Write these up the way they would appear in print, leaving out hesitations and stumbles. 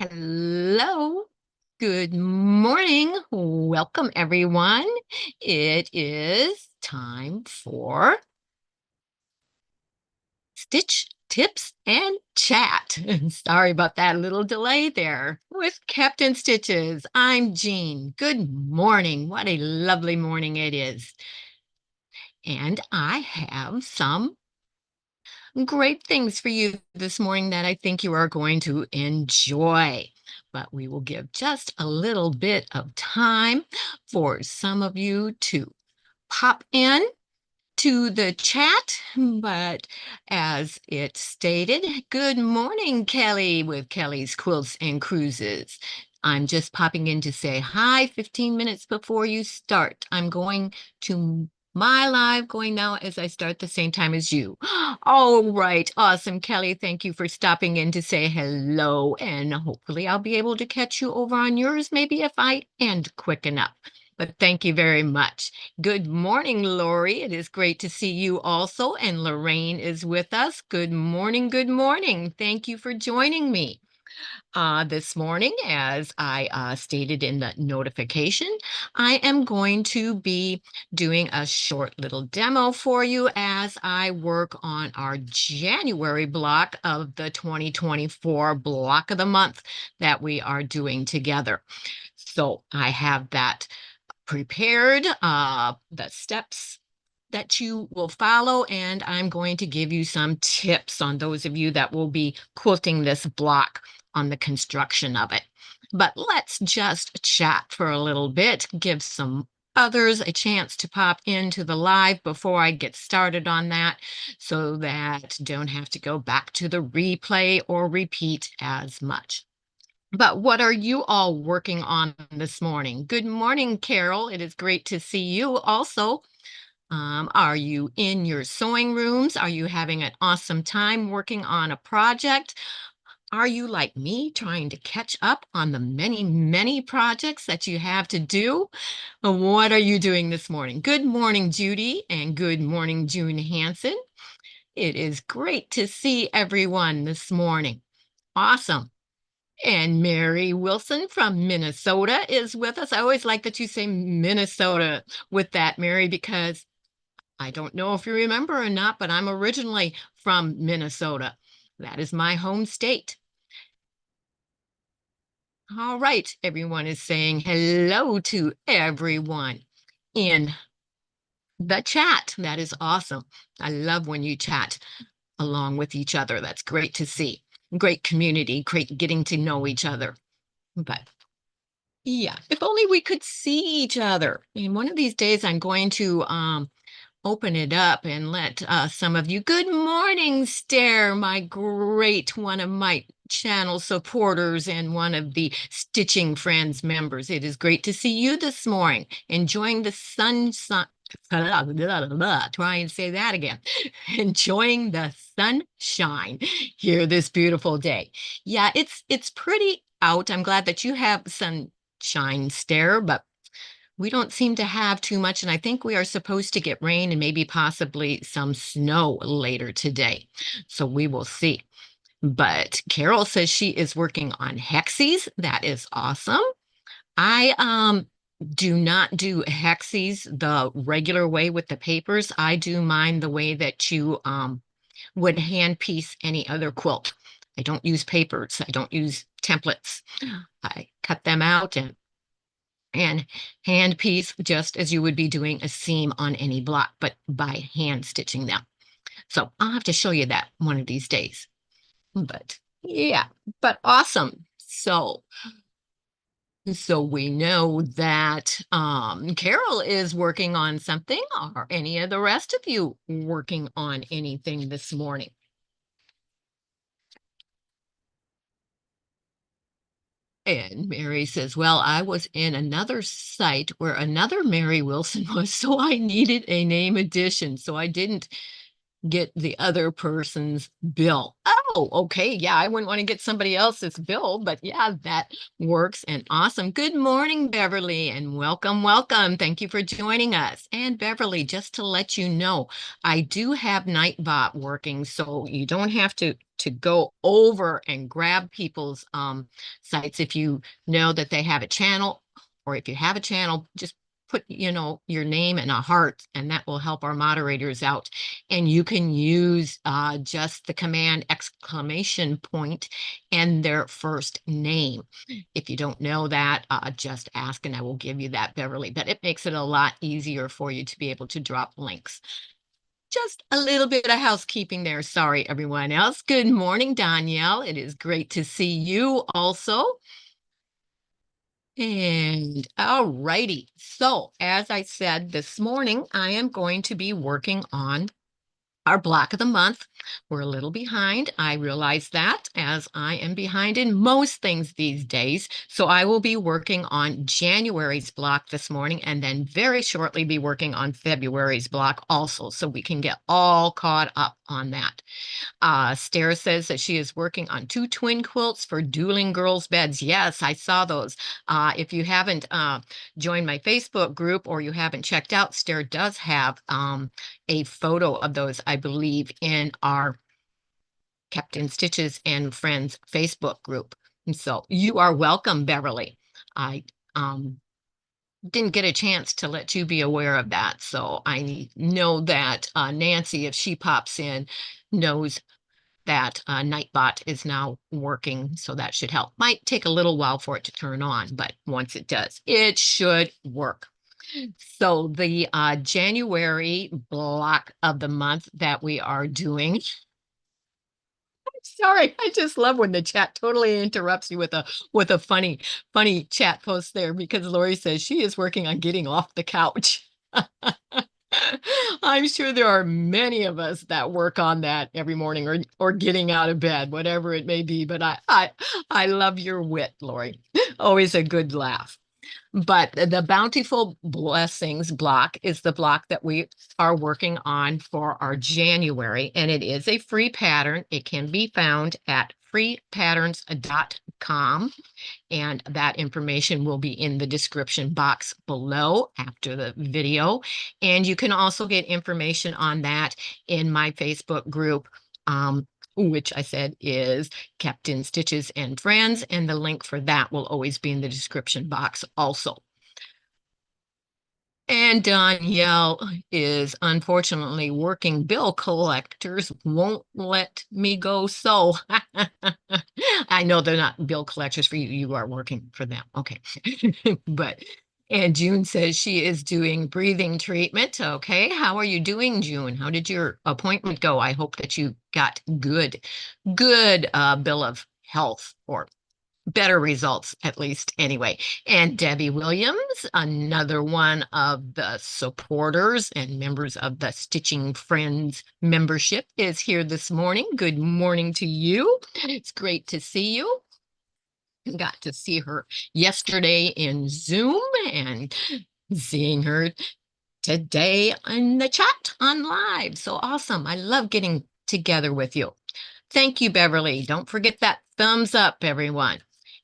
Hello. Good morning. Welcome, everyone. It is time for Stitch Tips and Chat. Sorry about that little delay there. With Captain Stitches, I'm Jean. Good morning. What a lovely morning it is. And I have some great things for you this morning that I think you are going to enjoy. But we will give just a little bit of time for some of you to pop in to the chat. But as it stated, good morning, Kelly, with Kelly's Quilts and Cruises. I'm just popping in to say hi 15 minutes before you start. I'm going to my live going now as I start the same time as you. All right, awesome, Kelly. Thank you for stopping in to say hello, and hopefully I'll be able to catch you over on yours, maybe if I end quick enough. But thank you very much. Good morning, Lori. It is great to see you also, and Lorraine is with us. Good morning, good morning. Thank you for joining me. This morning, as I stated in the notification, I am going to be doing a short little demo for you as I work on our January block of the 2024 block of the month that we are doing together. So I have that prepared, the steps that you will follow, and I'm going to give you some tips on those of you that will be quilting this block on the construction of it. But let's just chat for a little bit, give some others a chance to pop into the live before I get started on that, so that don't have to go back to the replay or repeat as much. But what are you all working on this morning? Good morning, Carol. It is great to see you also. Are you in your sewing rooms? Are you having an awesome time working on a project? Are you like me trying to catch up on the many, many projects that you have to do? What are you doing this morning? Good morning, Judy, and good morning, June Hanson. It is great to see everyone this morning. Awesome. And Mary Wilson from Minnesota is with us. I always like that you say Minnesota with that, Mary, because I don't know if you remember or not, but I'm originally from Minnesota. That is my home state. All right, everyone is saying hello to everyone in the chat. That is awesome. I love when you chat along with each other. That's great to see. Great community, great getting to know each other. But yeah, if only we could see each other. And one of these days I'm going to open it up and let some of you, good morning, Stare, my great one of my channel supporters and one of the Stitching Friends members. It is great to see you this morning, enjoying the sunshine. Try and say that again. Enjoying the sunshine here this beautiful day. Yeah, it's pretty out. I'm glad that you have sunshine, Stare, but we don't seem to have too much, and I think we are supposed to get rain and maybe possibly some snow later today. So we will see. But Carol says she is working on hexies. That is awesome. I do not do hexies the regular way with the papers. I do mine the way that you would hand piece any other quilt. I don't use papers. I don't use templates. I cut them out and hand piece just as you would be doing a seam on any block, but by hand stitching them. So I'll have to show you that one of these days. But yeah, but awesome. So we know that Carol is working on something. Are any of the rest of you working on anything this morning? And Mary says, well, I was in another site where another Mary Wilson was, so I needed a name addition. So I didn't get the other person's bill. Oh, okay. Yeah, I wouldn't want to get somebody else's bill, but yeah, that works and awesome. Good morning, Beverly, and welcome, welcome. Thank you for joining us. And Beverly, just to let you know, I do have Nightbot working, so you don't have to go over and grab people's sites if you know that they have a channel, or if you have a channel, just put, your name and a heart, and that will help our moderators out. And you can use just the command exclamation point and their first name. If you don't know that, just ask and I will give you that, Beverly. But it makes it a lot easier for you to be able to drop links. Just a little bit of housekeeping there. Sorry, everyone else. Good morning, Danielle. It is great to see you also. And all righty. So, as I said this morning, I am going to be working on our block of the month. We're a little behind. I realize that, as I am behind in most things these days. So I will be working on January's block this morning, and then very shortly be working on February's block also, so we can get all caught up on that. Stara says that she is working on 2 twin quilts for dueling girls' beds. Yes, I saw those. If you haven't joined my Facebook group, or you haven't checked out, Stara does have a photo of those, I believe, in our Kept in Stitches and Friends Facebook group. And so you are welcome, Beverly. I didn't get a chance to let you be aware of that. So I know that Nancy, if she pops in, knows that Nightbot is now working, so that should help. Might take a little while for it to turn on, but once it does, it should work. So the January block of the month that we are doing. Sorry, I just love when the chat totally interrupts you with a funny chat post there, because Lori says she is working on getting off the couch. I'm sure there are many of us that work on that every morning, or getting out of bed, whatever it may be. But I love your wit, Lori. Always a good laugh. But the Bountiful Blessings block is the block that we are working on for our January, and it is a free pattern. It can be found at freepatterns.com, and that information will be in the description box below after the video. And you can also get information on that in my Facebook group, which I said is Kept in Stitches and Friends, and the link for that will always be in the description box also. And Danielle is unfortunately working. Bill collectors won't let me go. So I know they're not bill collectors for you. You are working for them. Okay. And June says she is doing breathing treatment. Okay. How are you doing, June? How did your appointment go? I hope that you got good bill of health, or better results, at least anyway. And Debbie Williams, another one of the supporters and members of the Stitching Friends membership, is here this morning. Good morning to you. It's great to see you. Got to see her yesterday in Zoom, and seeing her today in the chat on live. So awesome. I love getting together with you. Thank you, Beverly. Don't forget that thumbs up, everyone.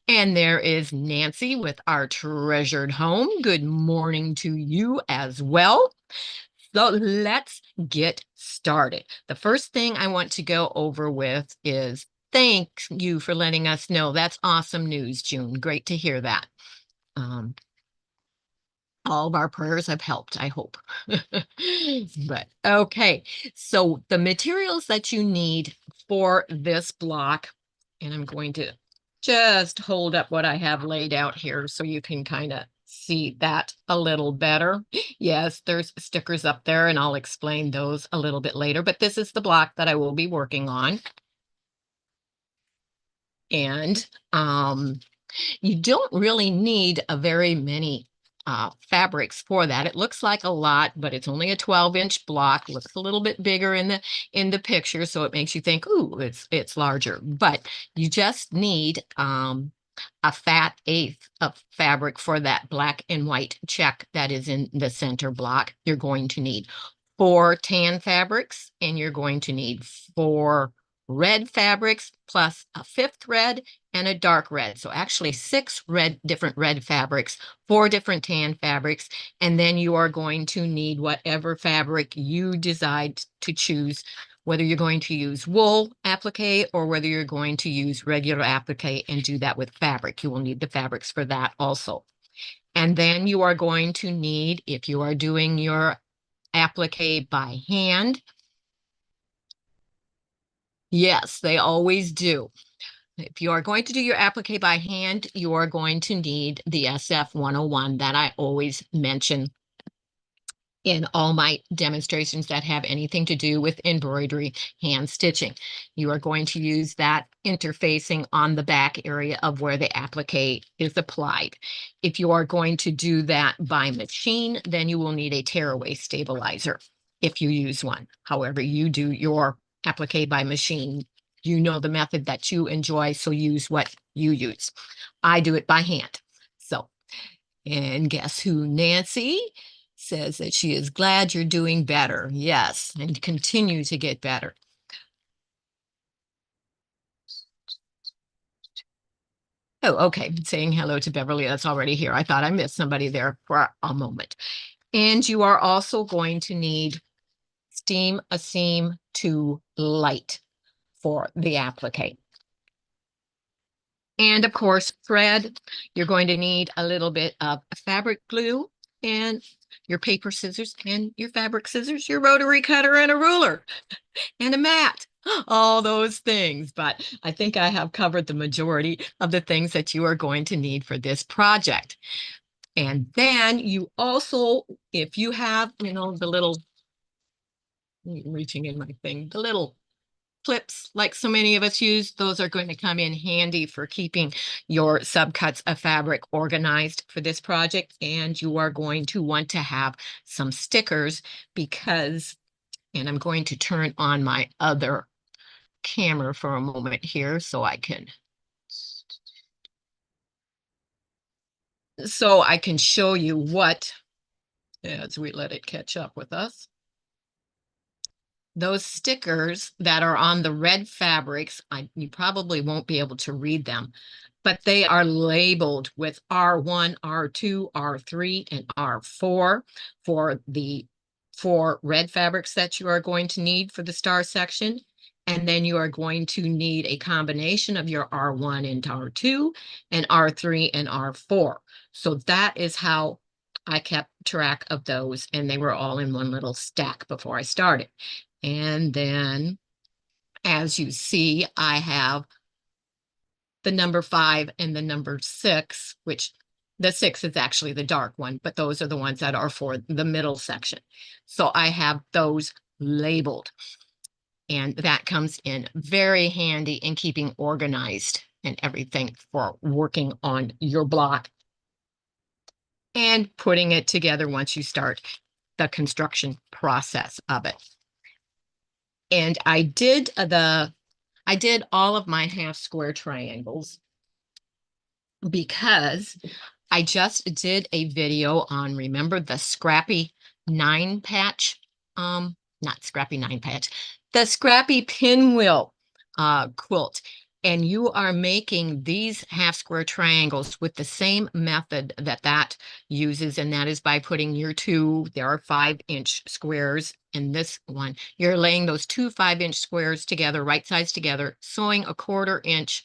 And there is Nancy with our treasured home. Good morning to you as well. So let's get started. The first thing I want to go over with is thank you for letting us know. That's awesome news, June. Great to hear that. All of our prayers have helped, I hope. But okay, so the materials that you need for this block, and I'm going to just hold up what I have laid out here so you can kind of see that a little better. Yes, there's stickers up there, and I'll explain those a little bit later, but this is the block that I will be working on. And you don't really need a very many fabrics for that. It looks like a lot, but it's only a 12-inch block. Looks a little bit bigger in the picture, so it makes you think, ooh, it's larger. But you just need a fat eighth of fabric for that black and white check that is in the center block. You're going to need 4 tan fabrics, and you're going to need 4 red fabrics plus a fifth red and a dark red. So actually different red fabrics, 4 different tan fabrics, and then you are going to need whatever fabric you decide to choose, whether you're going to use wool applique or whether you're going to use regular applique and do that with fabric. You will need the fabrics for that also. And then you are going to need, if you are doing your applique by hand, yes, they always do. If you are going to do your applique by hand, you are going to need the SF 101 that I always mention in all my demonstrations that have anything to do with embroidery hand stitching. You are going to use that interfacing on the back area of where the applique is applied. If you are going to do that by machine, then you will need a tearaway stabilizer if you use one. However, you do your applique by machine, you know the method that you enjoy, so use what you use. I do it by hand. So, and guess who? Nancy says that she is glad you're doing better. Yes, and continue to get better. Oh, okay. Saying hello to Beverly. That's already here. I thought I missed somebody there for a moment. And you are also going to need steam a seam to light for the applique. And of course, thread. You're going to need a little bit of fabric glue and your paper scissors and your fabric scissors, your rotary cutter and a ruler and a mat, all those things. But I think I have covered the majority of the things that you are going to need for this project. And then you also, if you have, the little, reaching in my thing, the little clips like so many of us use, those are going to come in handy for keeping your subcuts of fabric organized for this project. And you are going to want to have some stickers because, and I'm going to turn on my other camera for a moment here so I can show you what, as we let it catch up with us. Those stickers that are on the red fabrics, you probably won't be able to read them, but they are labeled with R1, R2, R3, and R4 for the 4 red fabrics that you are going to need for the star section. And then you are going to need a combination of your R1 and R2 and R3 and R4. So that is how I kept track of those, and they were all in one little stack before I started. And then, as you see, I have the number 5 and the number 6, which the 6 is actually the dark one, but those are the ones that are for the middle section. So I have those labeled, and that comes in very handy in keeping organized and everything for working on your block and putting it together once you start the construction process of it. And I did all of my half square triangles because I just did a video on, remember the scrappy 9 patch, not scrappy 9 patch, the scrappy pinwheel quilt. And you are making these half square triangles with the same method that uses, and that is by putting your there are 5-inch squares in this one. You're laying those 2 5-inch squares together, right sides together, sewing a 1/4 inch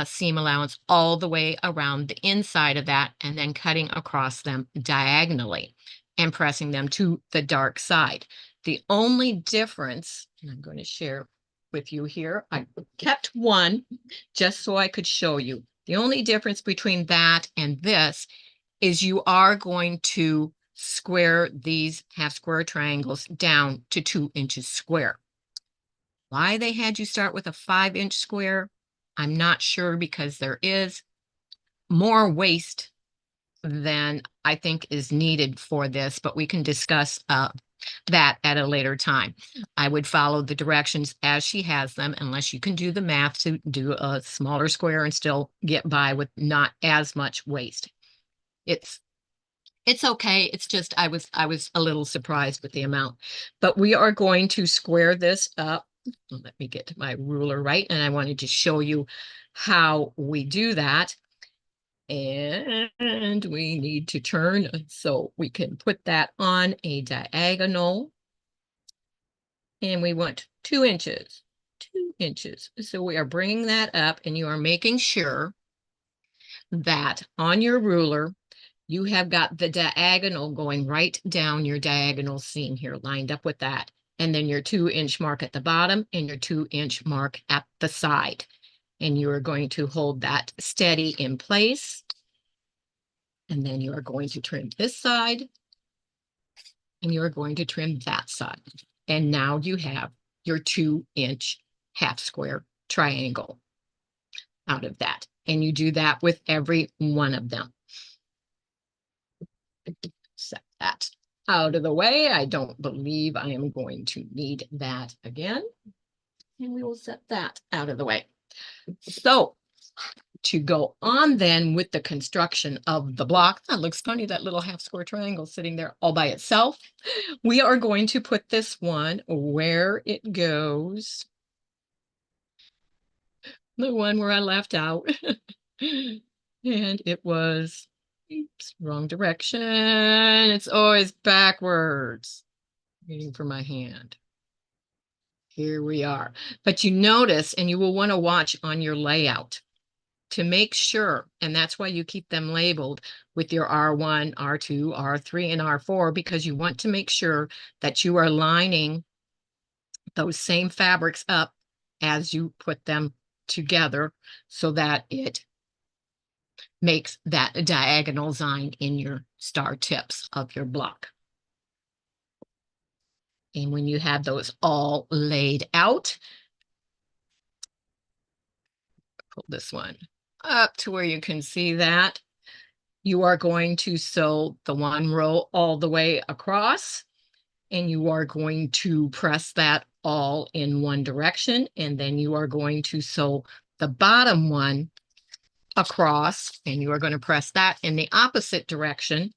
seam allowance all the way around the inside of that, and then cutting across them diagonally and pressing them to the dark side. The only difference, and I'm going to share with you here, I kept one just so I could show you. The only difference between that and this is you are going to square these half square triangles down to 2 inches square. Why they had you start with a 5-inch square, I'm not sure, because there is more waste than I think is needed for this, but we can discuss that at a later time. I would follow the directions as she has them, unless you can do the math to do a smaller square and still get by with not as much waste. It's okay. It's just I was a little surprised with the amount, but we are going to square this up Let me get my ruler right. And I wanted to show you how we do that. And we need to turn so we can put that on a diagonal. And we want 2 inches, 2 inches. So we are bringing that up, and you are making sure that on your ruler, you have got the diagonal going right down your diagonal seam here, lined up with that. And then your 2-inch mark at the bottom and your 2-inch mark at the side. And you are going to hold that steady in place. And then you are going to trim this side. And you are going to trim that side. And now you have your 2-inch half square triangle out of that. And you do that with every one of them. Set that out of the way. I don't believe I am going to need that again. And we will set that out of the way. So to go on then with the construction of the block, that looks funny, that little half square triangle sitting there all by itself. We are going to put this one where it goes. The one where I left out. And it was, oops, wrong direction. It's always backwards. Waiting for my hand. Here we are. But you notice, and you will want to watch on your layout to make sure, and that's why you keep them labeled with your R1, R2, R3, and R4, because you want to make sure that you are lining those same fabrics up as you put them together so that it makes that diagonal line in your star tips of your block. And when you have those all laid out, pull this one up to where you can see that, you are going to sew the one row all the way across, and you are going to press that all in one direction, and then you are going to sew the bottom one across, and you are going to press that in the opposite direction.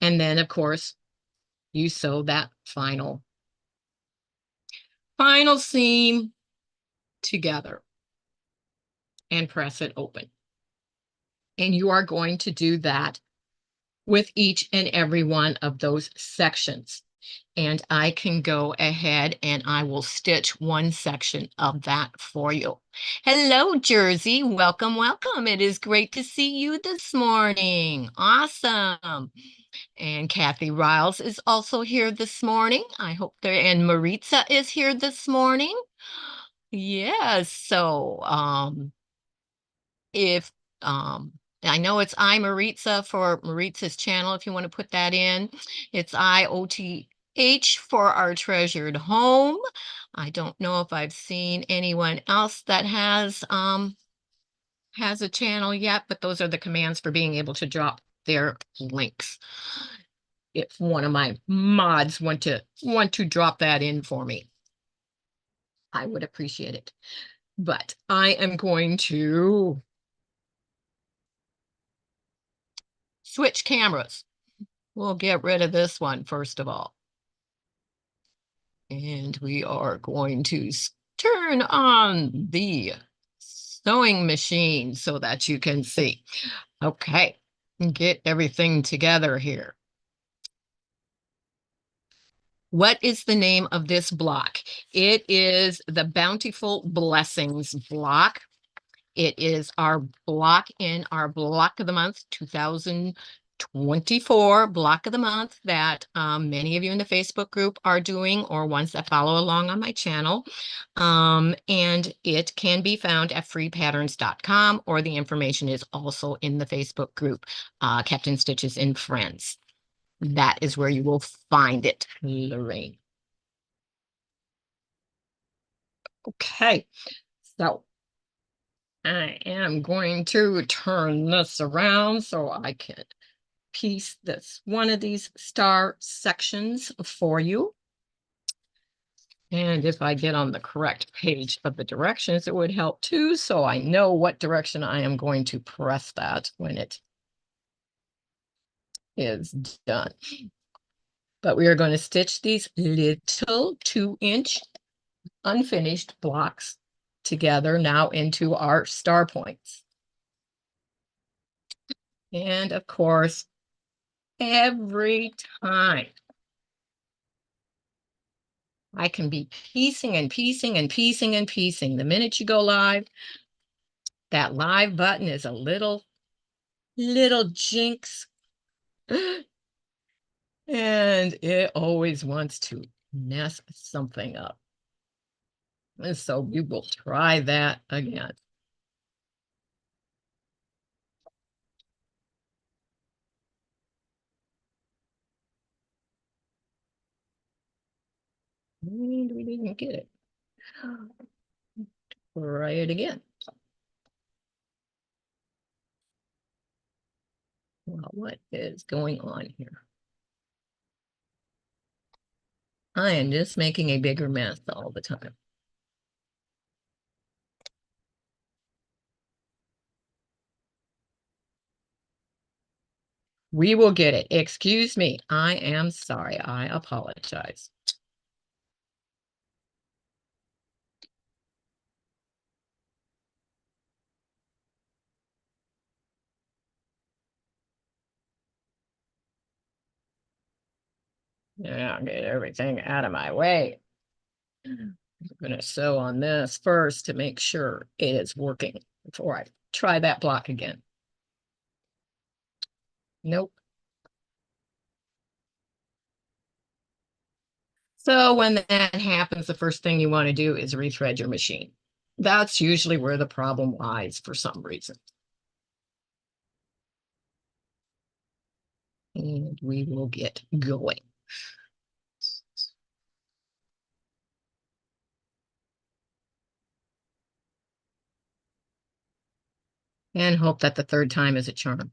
And then, of course, you sew that final seam together and press it open. And you are going to do that with each and every one of those sections. And I can go ahead and I will stitch one section of that for you. Hello, Jersey. Welcome, welcome. It is great to see you this morning. Awesome. And Kathy Riles is also here this morning. I hope there, and Maritza is here this morning. Yes, so if I know it's Maritza for Maritza's channel, if you want to put that in. It's IOTH for our treasured home. I don't know if I've seen anyone else that has a channel yet, but those are the commands for being able to drop their links. If one of my mods want to drop that in for me, I would appreciate it. But I am going to switch cameras. We'll get rid of this one first of all. And we are going to turn on the sewing machine so that you can see. Okay, get everything together here. What is the name of this block? It is the Bountiful Blessings block. It is our block in our Block of the Month 2024 Block of the Month that many of you in the Facebook group are doing, or ones that follow along on my channel. And it can be found at freepatterns.com, or the information is also in the Facebook group, Captain Stitches and Friends. That is where you will find it, Lorraine. Okay, so I am going to turn this around so I can piece this one of these star sections for you. And if I get on the correct page of the directions, it would help too, so I know what direction I am going to press that when it is done. But we are going to stitch these little 2-inch unfinished blocks together now into our star points. And of course, every time I can be piecing and piecing and piecing and piecing. The minute you go live, that live button is a little jinx. And it always wants to mess something up. And so we will try that again. And we didn't get it. Try it again. Well, what is going on here? I am just making a bigger mess all the time. We will get it. Excuse me. I am sorry. I apologize. Yeah, get everything out of my way. I'm going to sew on this first to make sure it is working before I try that block again. Nope. So when that happens, the first thing you want to do is rethread your machine. That's usually where the problem lies for some reason. And we will get going. And hope that the third time is a charm.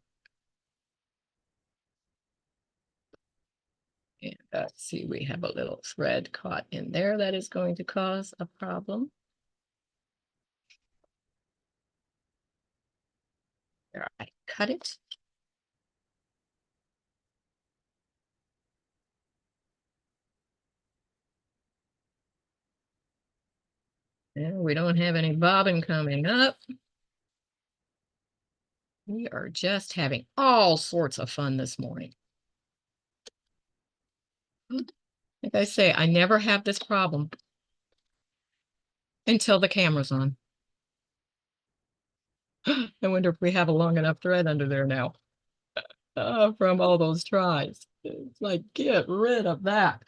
And let's see, we have a little thread caught in there that is going to cause a problem. There, I cut it. And we don't have any bobbin coming up. We are just having all sorts of fun this morning. Like I say, I never have this problem until the camera's on. I wonder if we have a long enough thread under there now from all those tries. It's like, get rid of that.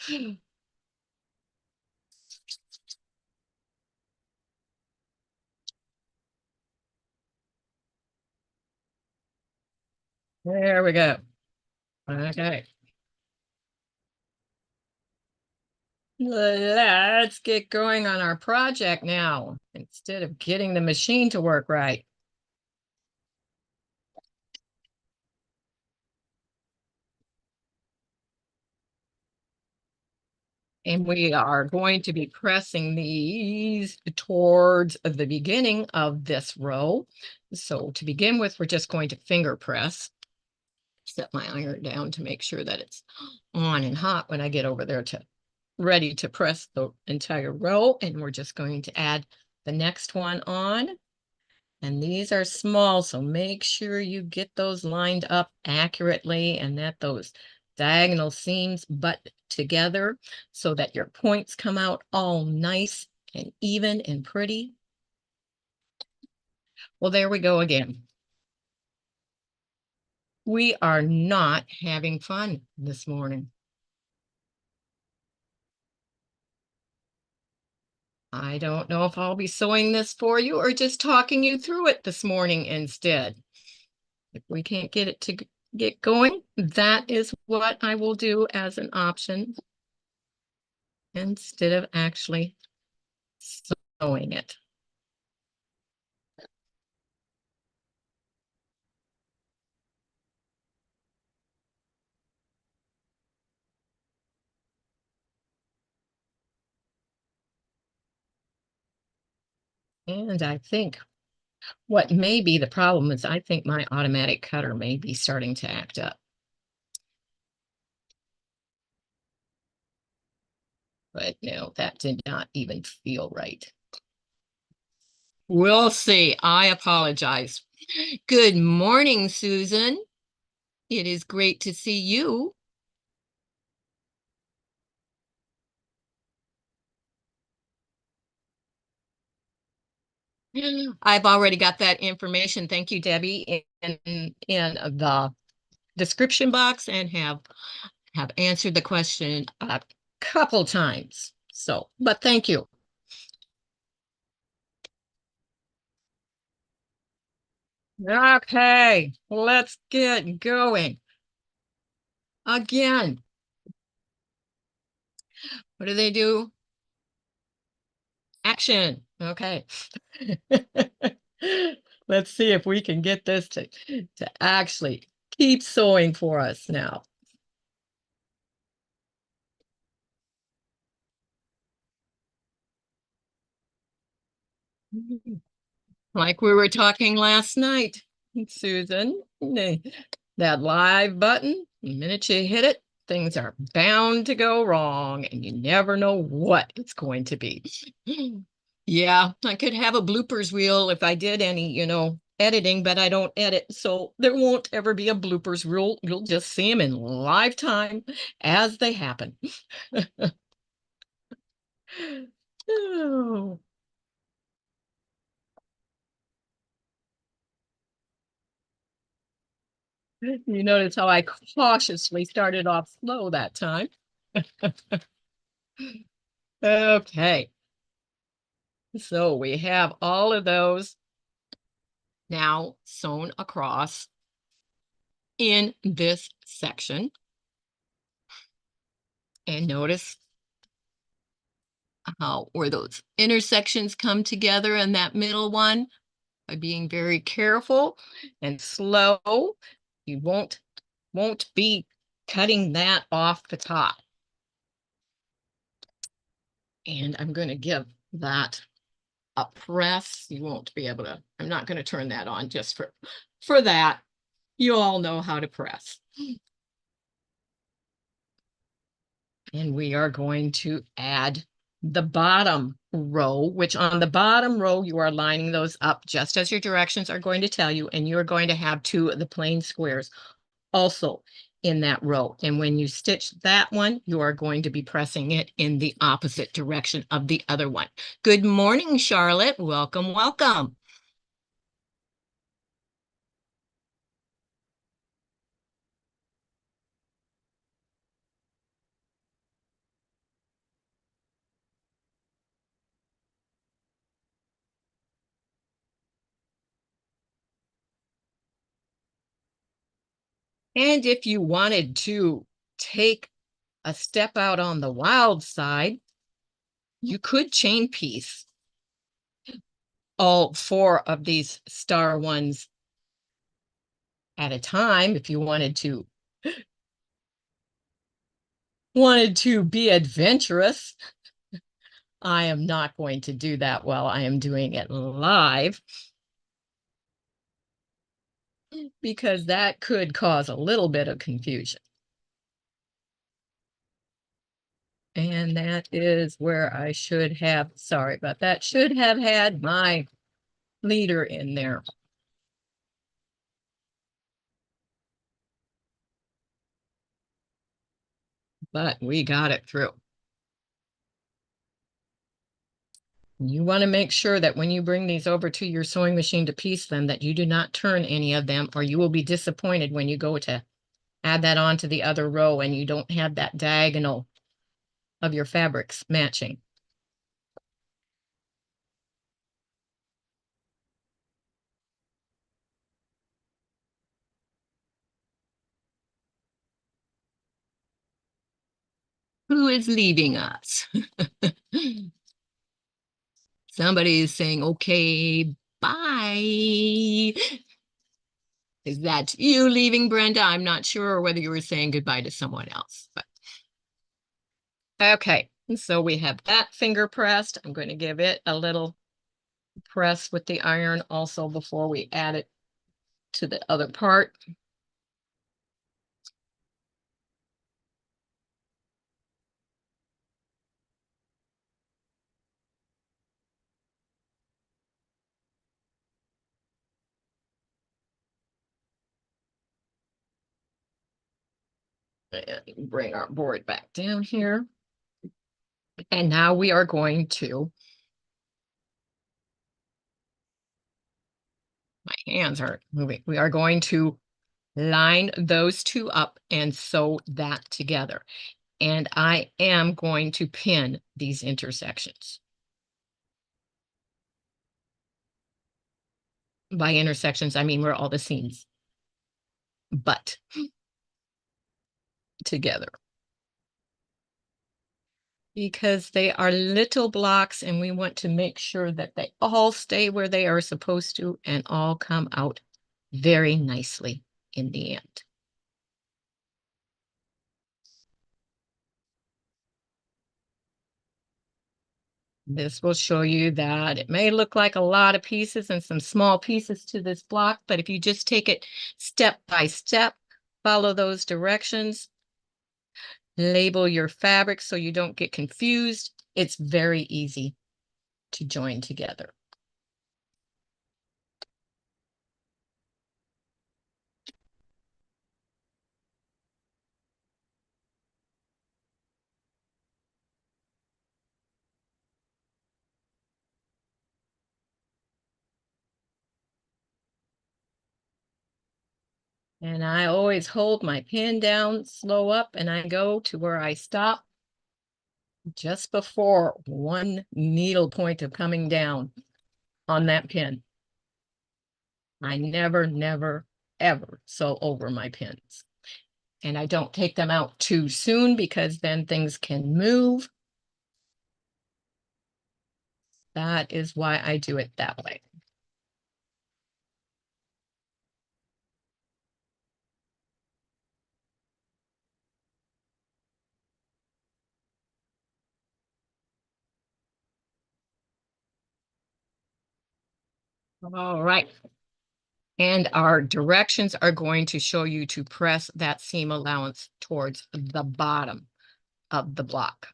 There we go. Okay. Let's get going on our project now instead of getting the machine to work right. And we are going to be pressing these towards the beginning of this row. So to begin with, we're just going to finger press. Set my iron down to make sure that it's on and hot when I get over there to ready to press the entire row. And we're just going to add the next one on. And these are small, so make sure you get those lined up accurately and that those diagonal seams butt together so that your points come out all nice and even and pretty. Well, there we go again. We are not having fun this morning. I don't know if I'll be sewing this for you or just talking you through it this morning instead. If we can't get it to get going, that is what I will do as an option instead of actually sewing it. And I think what may be the problem is I think my automatic cutter may be starting to act up. But no, that did not even feel right. We'll see. I apologize. Good morning, Susan. It is great to see you. I've already got that information. Thank you, Debbie, in the description box and have answered the question a couple times. So, but thank you. Okay, let's get going. Again, what do they do? Action. Okay. Let's see if we can get this to actually keep sewing for us now. Like we were talking last night, Susan, that live button, the minute you hit it, things are bound to go wrong and you never know what it's going to be. Yeah, I could have a bloopers reel if I did any, editing, but I don't edit. So there won't ever be a bloopers reel. You'll just see them in live time as they happen. Oh. You notice how I cautiously started off slow that time. Okay, so we have all of those now sewn across in this section. And notice how where those intersections come together in that middle one by being very careful and slow. You won't be cutting that off the top. And I'm going to give that a press. You won't be able to, I'm not going to turn that on just for that. You all know how to press. And we are going to add the bottom row, which on the bottom row, you are lining those up just as your directions are going to tell you, and you're going to have two of the plain squares also in that row. And when you stitch that one, you are going to be pressing it in the opposite direction of the other one. Good morning, Charlotte. Welcome, welcome. And if you wanted to take a step out on the wild side, you could chain piece all four of these star ones at a time if you wanted to be adventurous. I am not going to do that while I am doing it live because that could cause a little bit of confusion. And that is where I should have, sorry about that, should have had my leader in there. But we got it through. You want to make sure that when you bring these over to your sewing machine to piece them, that you do not turn any of them, or you will be disappointed when you go to add that on to the other row and you don't have that diagonal of your fabrics matching. Who is leaving us? Somebody is saying, okay, bye. Is that you leaving, Brenda? I'm not sure whether you were saying goodbye to someone else. But okay, so we have that finger pressed. I'm going to give it a little press with the iron also before we add it to the other part. And bring our board back down here. And now we are going to, my hands are moving. We are going to line those two up and sew that together. And I am going to pin these intersections. By intersections, I mean where all the seams butt together. Because they are little blocks and we want to make sure that they all stay where they are supposed to and all come out very nicely in the end. This will show you that it may look like a lot of pieces and some small pieces to this block, but if you just take it step by step, follow those directions, label your fabric so you don't get confused, it's very easy to join together. And I always hold my pin down, slow up, and I go to where I stop just before one needle point of coming down on that pin. I never, ever sew over my pins. And I don't take them out too soon because then things can move. That is why I do it that way. All right. And our directions are going to show you to press that seam allowance towards the bottom of the block.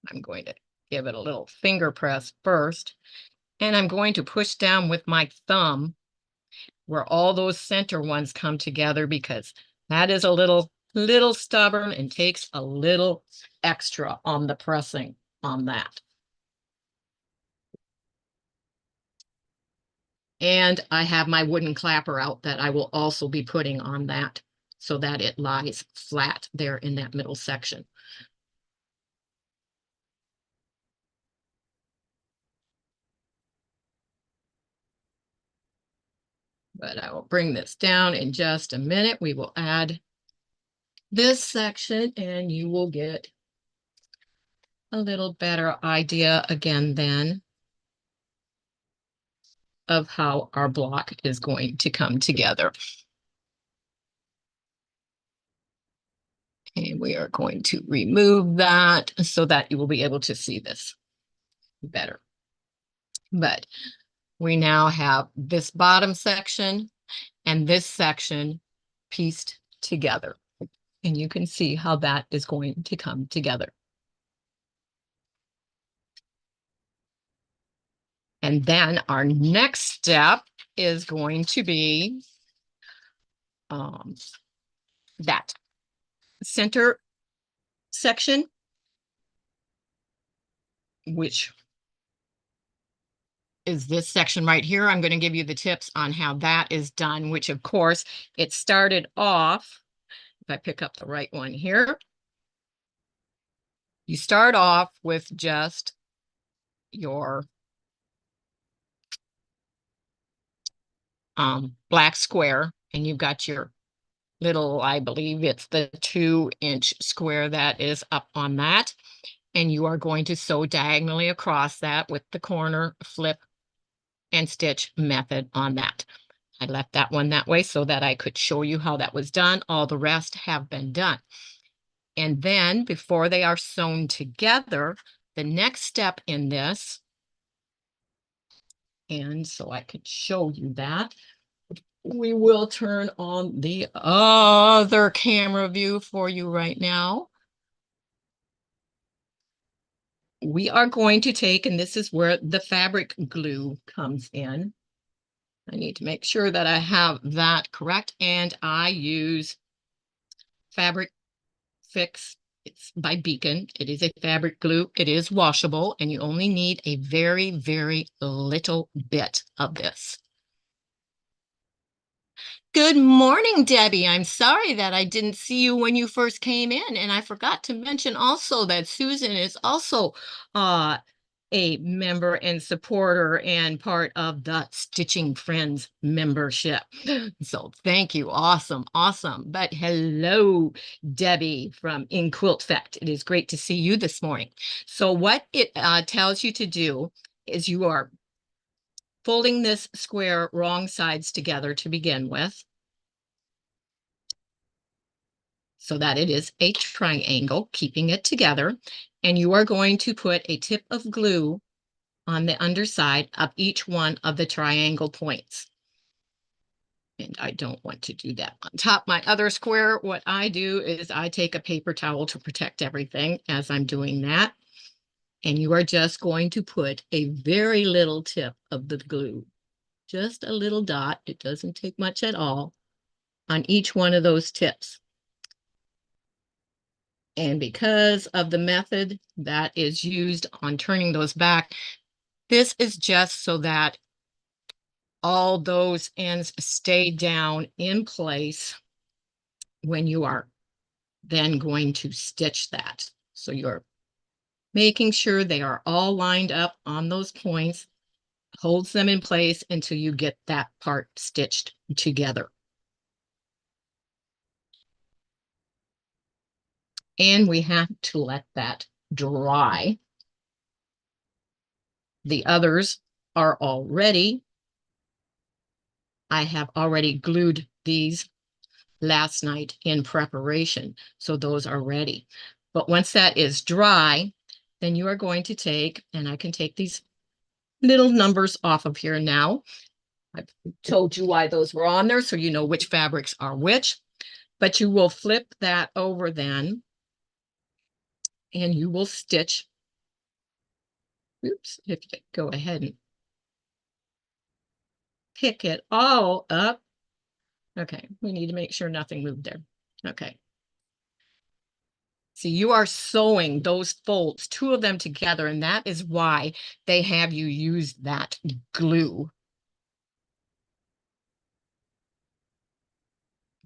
I'm going to give it a little finger press first, and I'm going to push down with my thumb where all those center ones come together because that is a little stubborn and takes a little extra on the pressing on that. And I have my wooden clapper out that I will also be putting on that so that it lies flat there in that middle section. But I will bring this down in just a minute. We will add this section and you will get a little better idea again then of how our block is going to come together. And we are going to remove that so that you will be able to see this better. But we now have this bottom section and this section pieced together. And you can see how that is going to come together. And then our next step is going to be that center section, which is this section right here. I'm going to give you the tips on how that is done, which of course it started off. If I pick up the right one here, you start off with just your black square, and you've got your little, I believe it's the 2-inch square that is up on that. And you are going to sew diagonally across that with the corner flip and stitch method on that. I left that one that way so that I could show you how that was done. All the rest have been done. And then before they are sewn together, the next step in this, and so I could show you that, we will turn on the other camera view for you right now. We are going to take, and this is where the fabric glue comes in. I need to make sure that I have that correct. And I use fabric fix. It's by Beacon. It is a fabric glue. It is washable, and you only need a very, very little bit of this. Good morning, Debbie. I'm sorry that I didn't see you when you first came in, and I forgot to mention also that Susan is also uh, a member and supporter and part of the Stitching Friends membership. So thank you. Awesome. Awesome. But hello, Debbie from In Quilt Fact. It is great to see you this morning. So what it tells you to do is you are folding this square wrong sides together to begin with, so that it is a triangle, keeping it together. And you are going to put a tip of glue on the underside of each one of the triangle points. And I don't want to do that on top. My other square, what I do is I take a paper towel to protect everything as I'm doing that. And you are just going to put a very little tip of the glue, just a little dot. It doesn't take much at all on each one of those tips. And because of the method that is used on turning those back, this is just so that all those ends stay down in place when you are then going to stitch that. So you're making sure they are all lined up on those points, holds them in place until you get that part stitched together. And we have to let that dry. The others are all ready. I have already glued these last night in preparation, so those are ready. But once that is dry, then you are going to take, and I can take these little numbers off of here now. I've told you why those were on there, so you know which fabrics are which. But you will flip that over then, and you will stitch. Oops, if you go ahead and pick it all up. Okay, we need to make sure nothing moved there. Okay. See, you are sewing those folds, two of them together, and that is why they have you use that glue.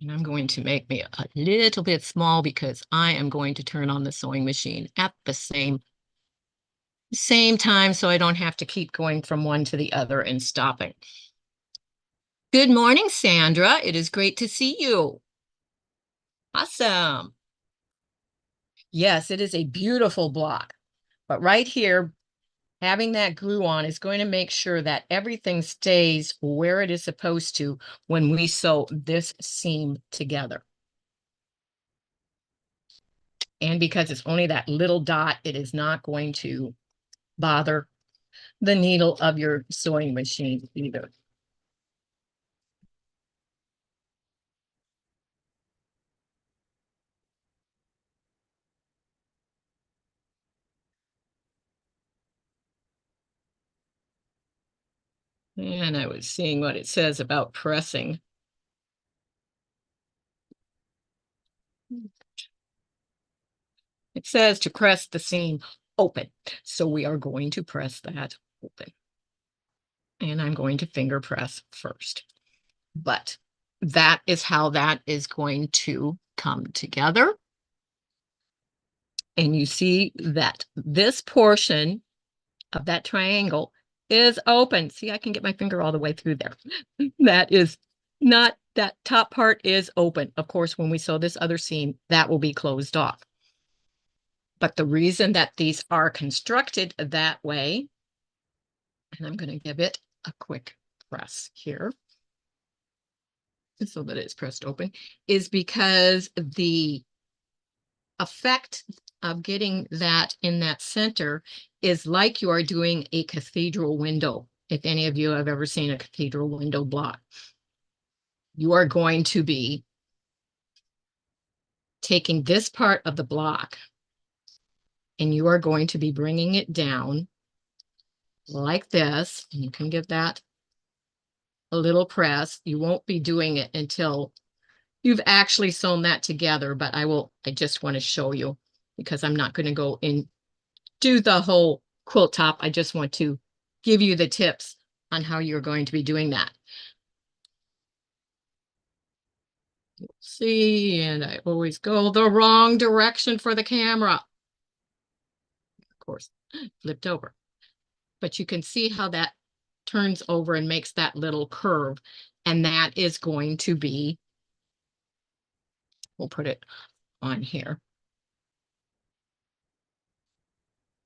And I'm going to make me a little bit small because I am going to turn on the sewing machine at the same time, so I don't have to keep going from one to the other and stopping. Good morning, Sandra. It is great to see you. Awesome. Yes, it is a beautiful block. But right here, having that glue on is going to make sure that everything stays where it is supposed to when we sew this seam together. And because it's only that little dot, it is not going to bother the needle of your sewing machine either. And I was seeing what it says about pressing. It says to press the seam open. So we are going to press that open. And I'm going to finger press first. But that is how that is going to come together. And you see that this portion of that triangle is open. See, I can get my finger all the way through there. That is not, that top part is open. Of course, when we sew this other seam, that will be closed off. But the reason that these are constructed that way, and I'm going to give it a quick press here so that it's pressed open, is because the effect of getting that in that center is like you are doing a cathedral window. If any of you have ever seen a cathedral window block, you are going to be taking this part of the block and you are going to be bringing it down like this. And you can give that a little press. You won't be doing it until you've actually sewn that together, but I just want to show you because I'm not going to go and do the whole quilt top. I just want to give you the tips on how you're going to be doing that. See, and I always go the wrong direction for the camera. Of course, flipped over. But you can see how that turns over and makes that little curve. And that is going to be, we'll put it on here.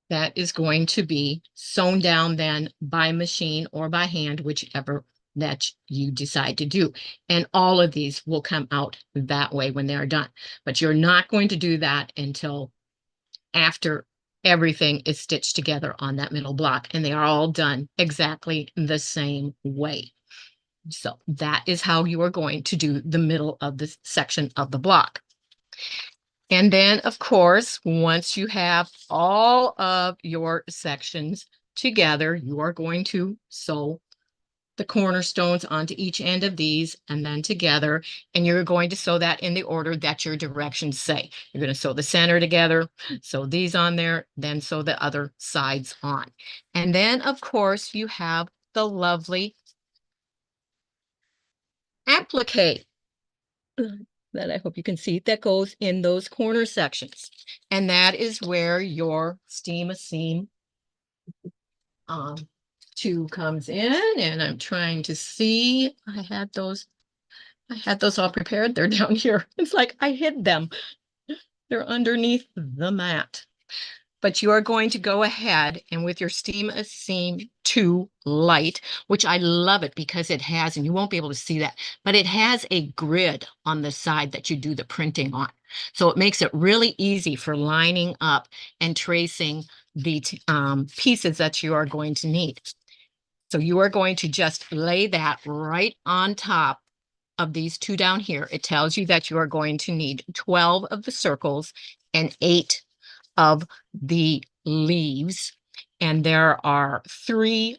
That is going to be sewn down then by machine or by hand, whichever that you decide to do. And all of these will come out that way when they're done. But you're not going to do that until after everything is stitched together on that middle block, and they are all done exactly the same way. So that is how you are going to do the middle of this section of the block. And then, of course, once you have all of your sections together, you are going to sew the cornerstones onto each end of these and then together. And you're going to sew that in the order that your directions say. You're going to sew the center together, sew these on there, then sew the other sides on. And then, of course, you have the lovely applique that I hope you can see that goes in those corner sections. And that is where your steam a seam two comes in. And I'm trying to see, I had those all prepared. They're down here. It's like I hid them. They're underneath the mat. But you are going to go ahead and with your steam a seam 2 light, which I love it because it has, and you won't be able to see that, but it has a grid on the side that you do the printing on. So it makes it really easy for lining up and tracing the pieces that you are going to need. So you are going to just lay that right on top of these 2 down here. It tells you that you are going to need 12 of the circles and 8 of the leaves. And there are 3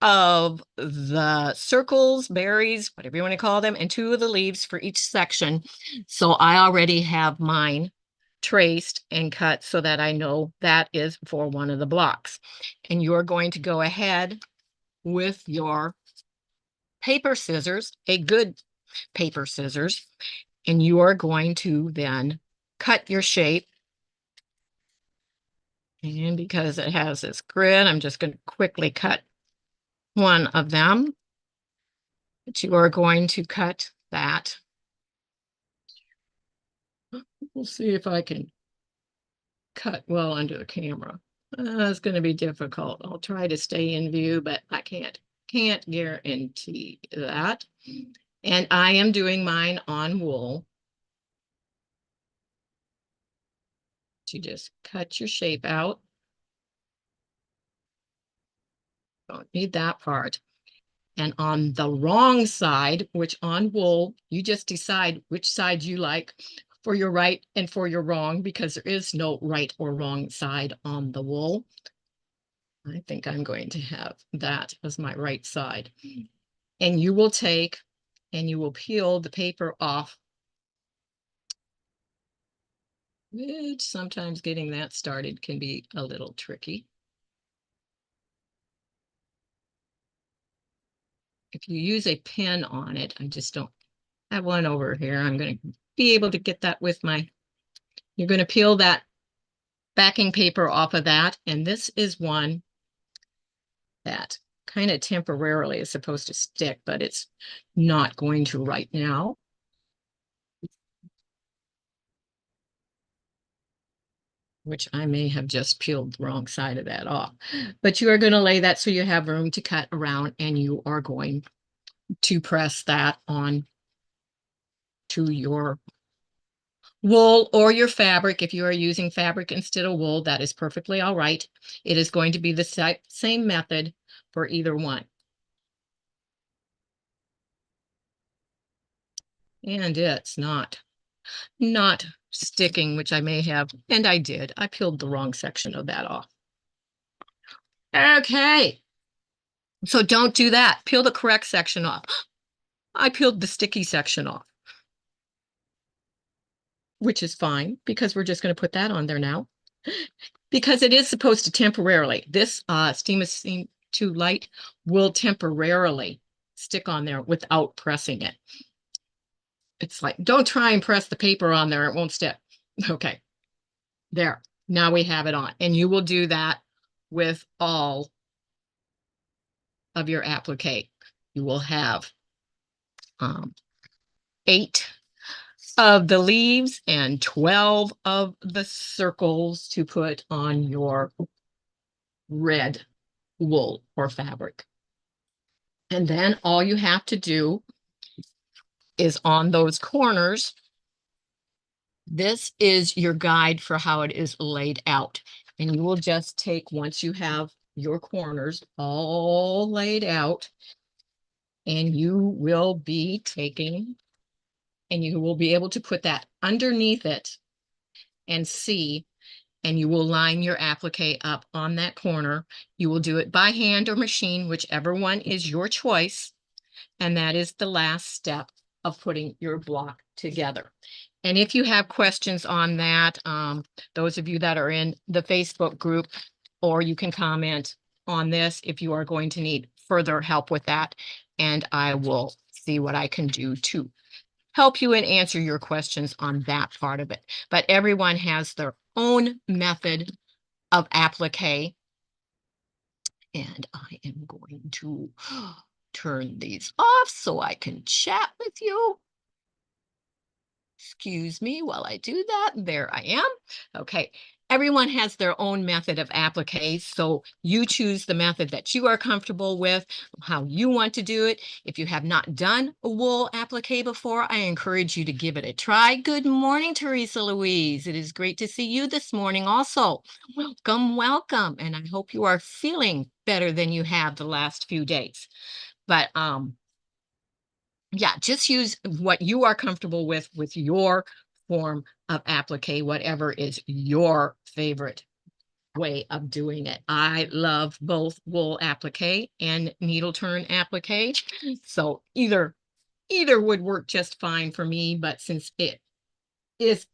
of the circles, berries, whatever you want to call them, and 2 of the leaves for each section. So I already have mine traced and cut so that I know that is for one of the blocks. And you're going to go ahead with your paper scissors, a good paper scissors, and you are going to then cut your shape. And because it has this grid, I'm just going to quickly cut one of them. But you are going to cut that. We'll see if I can cut well under the camera. It's going to be difficult. I'll try to stay in view, but I can't guarantee that. And I am doing mine on wool. You just cut your shape out. Don't need that part. And on the wrong side, which on wool, you just decide which side you like for your right and for your wrong, because there is no right or wrong side on the wool. I think I'm going to have that as my right side. And you will take and you will peel the paper off, which sometimes getting that started can be a little tricky. If you use a pen on it, I just don't have one over here. I'm going to be able to get that with my, you're going to peel that backing paper off of that. And this is one that kind of temporarily is supposed to stick, but it's not going to right now. Which I may have just peeled the wrong side of that off. But you are going to lay that so you have room to cut around, and you are going to press that on to your wool or your fabric. If you are using fabric instead of wool, that is perfectly all right. It is going to be the same method for either one. And it's not sticking, which I may have, and I did. I peeled the wrong section of that off. Okay. So don't do that. Peel the correct section off. I peeled the sticky section off. which is fine because we're just going to put that on there now because it is supposed to temporarily. This steam too light will temporarily stick on there without pressing it. It's like, don't try and press the paper on there. It won't stick. Okay, there. Now we have it on. And you will do that with all of your applique. You will have 8 of the leaves and 12 of the circles to put on your red wool or fabric. And then all you have to do is on those corners, this is your guide for how it is laid out. And you will just take, once you have your corners all laid out, and you will be taking, and you will be able to put that underneath it and see, and you will line your applique up on that corner. You will do it by hand or machine, whichever one is your choice. And that is the last step of putting your block together. And if you have questions on that, those of you that are in the Facebook group, or you can comment on this if you are going to need further help with that, and I will see what I can do to help you and answer your questions on that part of it. But everyone has their own method of applique. And I am going to turn these off so I can chat with you. Excuse me while I do that. There I am. Okay. Everyone has their own method of applique, so you choose the method that you are comfortable with, how you want to do it. If you have not done a wool applique before, I encourage you to give it a try. Good morning, Teresa Louise. It is great to see you this morning also. Welcome, welcome. And I hope you are feeling better than you have the last few days. But yeah, just use what you are comfortable with your form of applique, whatever is your favorite way of doing it. I love both wool applique and needle turn applique. So either would work just fine for me, but since it is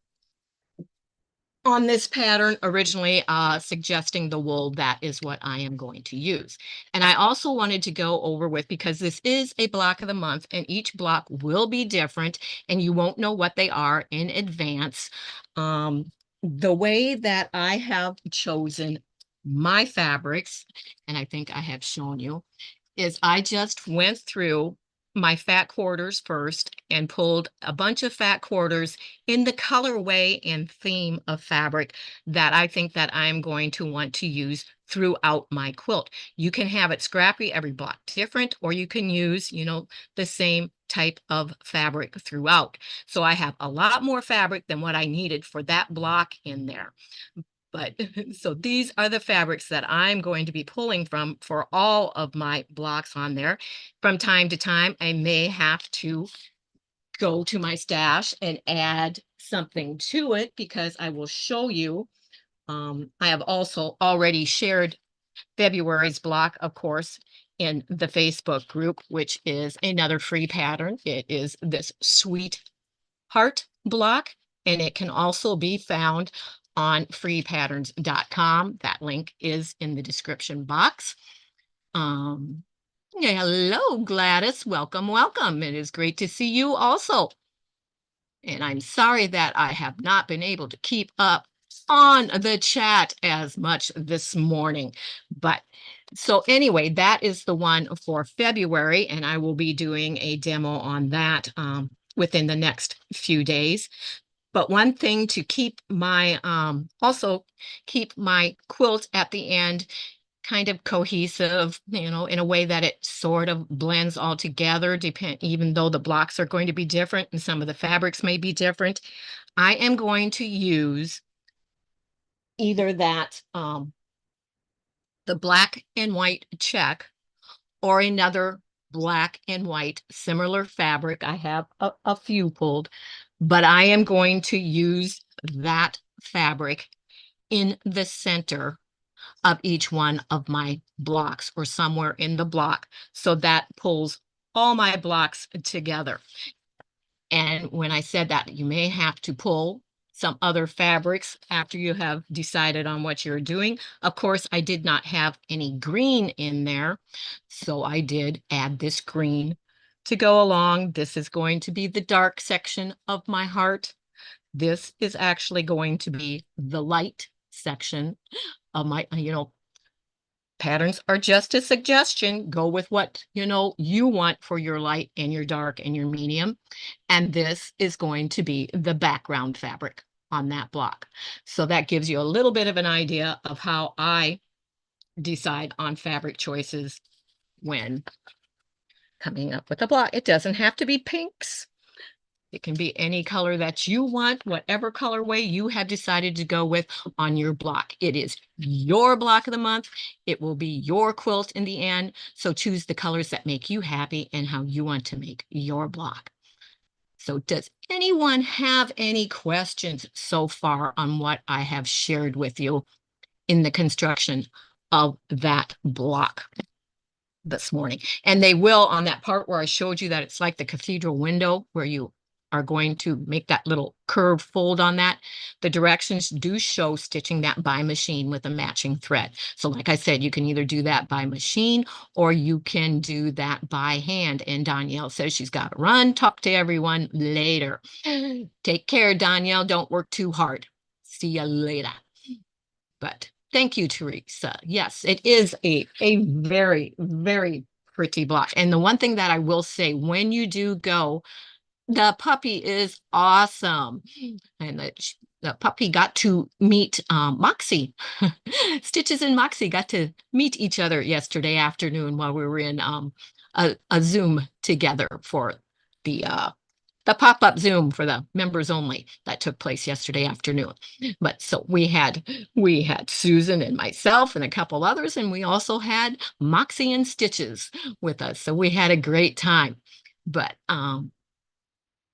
on this pattern originally suggesting the wool, that is what I am going to use. And I also wanted to go over with, because this is a block of the month and each block will be different and you won't know what they are in advance. The way that I have chosen my fabrics, and I think I have shown you, is I just went through my fat quarters first and pulled a bunch of fat quarters in the colorway and theme of fabric that I think that I'm going to want to use throughout my quilt. You can have it scrappy, every block different, or you can use, the same type of fabric throughout. So I have a lot more fabric than what I needed for that block in there. But so these are the fabrics that I'm going to be pulling from for all of my blocks on there. From time to time, I may have to go to my stash and add something to it because I will show you. I have also already shared February's block, of course, in the Facebook group, which is another free pattern. It is this sweet heart block, and it can also be found on freepatterns.com. That link is in the description box. Yeah, hello, Gladys. Welcome, welcome. It is great to see you also. And I'm sorry that I have not been able to keep up on the chat as much this morning. But so anyway, that is the one for February, and I will be doing a demo on that within the next few days. But one thing to keep my, also keep my quilt at the end kind of cohesive, in a way that it sort of blends all together, even though the blocks are going to be different and some of the fabrics may be different. I am going to use either that, the black and white check, or another black and white similar fabric. I have a few pulled, but I am going to use that fabric in the center of each one of my blocks, or somewhere in the block. So that pulls all my blocks together. And when I said that, you may have to pull some other fabrics after you have decided on what you're doing. Of course, I did not have any green in there, so I did add this green to go along. This is going to be the dark section of my heart. This is actually going to be the light section of my, patterns are just a suggestion. Go with what, you want for your light and your dark and your medium. And this is going to be the background fabric on that block. So that gives you a little bit of an idea of how I decide on fabric choices when coming up with a block. It doesn't have to be pinks. It can be any color that you want, whatever colorway you have decided to go with on your block. It is your block of the month. It will be your quilt in the end. So choose the colors that make you happy and how you want to make your block. So does anyone have any questions so far on what I have shared with you in the construction of that block this morning? And they will on that part where I showed you that it's like the cathedral window where you are going to make that little curved fold on that. The directions do show stitching that by machine with a matching thread. So like I said, you can either do that by machine or you can do that by hand. And Danielle says she's got to run. Talk to everyone later. Take care, Danielle. Don't work too hard. See you later. But thank you, Teresa. Yes, it is a very, very pretty block. And the one thing that I will say, when you do go, the puppy is awesome. And the puppy got to meet Moxie. Stitches and Moxie got to meet each other yesterday afternoon while we were in a Zoom together for the pop-up Zoom for the members only that took place yesterday afternoon. But so we had Susan and myself and a couple others, and we also had Moxie and Stitches with us. So we had a great time. But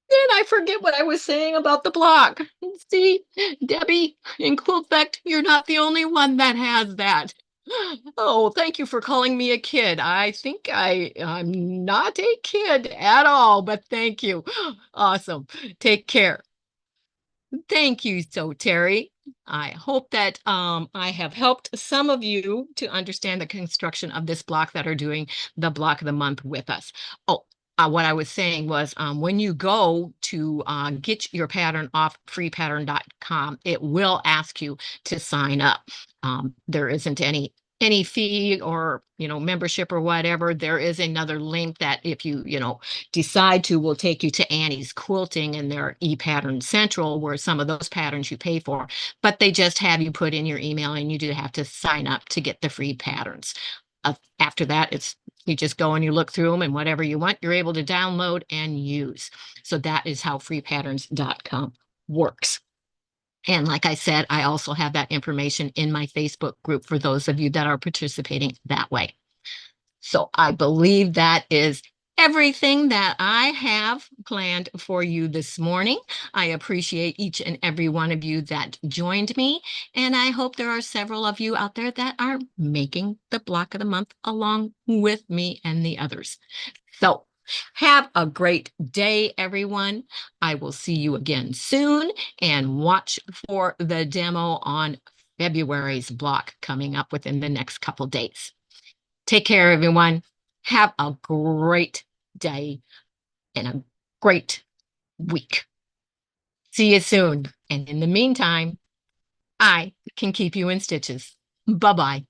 then I forget what I was saying about the block. See, Debbie in Quiltect, you're not the only one that has that. Oh, thank you for calling me a kid. I think I'm not a kid at all, but thank you. Awesome. Take care. Thank you, so Terry. I hope that I have helped some of you to understand the construction of this block that are doing the block of the month with us. Oh, what I was saying was when you go to get your pattern off freepattern.com, it will ask you to sign up. There isn't any fee or membership or whatever. There is another link that if you decide to, will take you to Annie's Quilting and their ePattern Central, where some of those patterns you pay for, but they just have you put in your email and you do have to sign up to get the free patterns. After that, you just go and you look through them, and whatever you want, you're able to download and use. So that is how freepatterns.com works. And like I said, I also have that information in my Facebook group for those of you that are participating that way. So I believe that is everything that I have planned for you this morning. I appreciate each and every one of you that joined me, and I hope there are several of you out there that are making the block of the month along with me and the others. So have a great day, everyone. I will see you again soon, and watch for the demo on February's block coming up within the next couple days. Take care, everyone. Have a great day and a great week. See you soon. And in the meantime, I can keep you in stitches. Bye-bye.